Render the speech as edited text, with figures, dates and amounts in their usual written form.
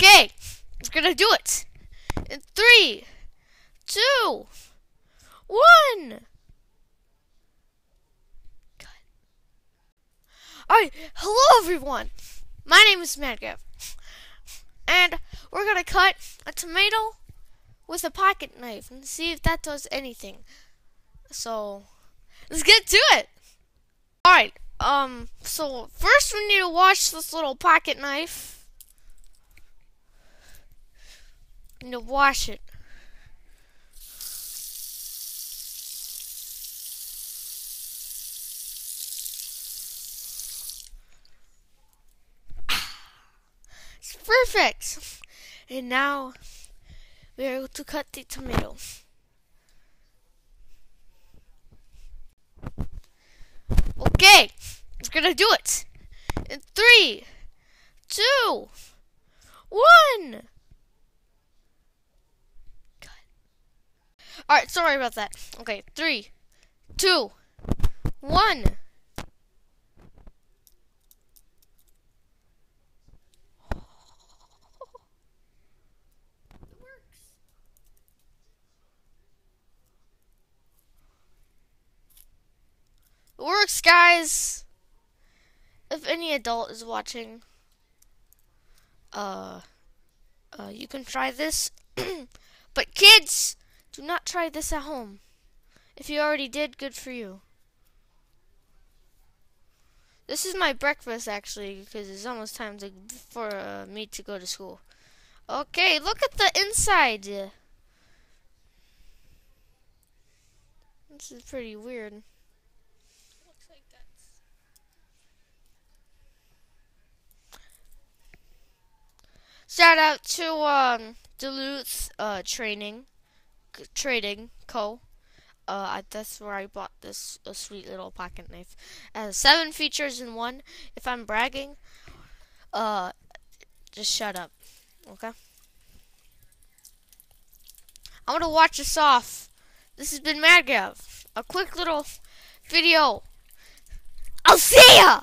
Okay, we're gonna do it. In 3, 2, 1. Alright, hello everyone. My name is Madgav. And we're gonna cut a tomato with a pocket knife and see if that does anything. So let's get to it. Alright, so first we need to wash this little pocket knife. We need to wash it. It's perfect. And now we're able to cut the tomato. Okay, we're gonna do it. In 3, 2, 1. Alright, sorry about that. Okay, 3, 2, 1. It works, guys. If any adult is watching, you can try this. But kids, do not try this at home. If you already did, good for you. This is my breakfast, actually, because it's almost time for me to go to school. Okay, look at the inside. This is pretty weird. Looks like that's... Shout out to Duluth Trading Co. That's where I bought this sweet little pocket knife. It has 7 features in one. If I'm bragging, just shut up, okay? I'm gonna watch this off. This has been Madgav. A quick little video. I'll see ya!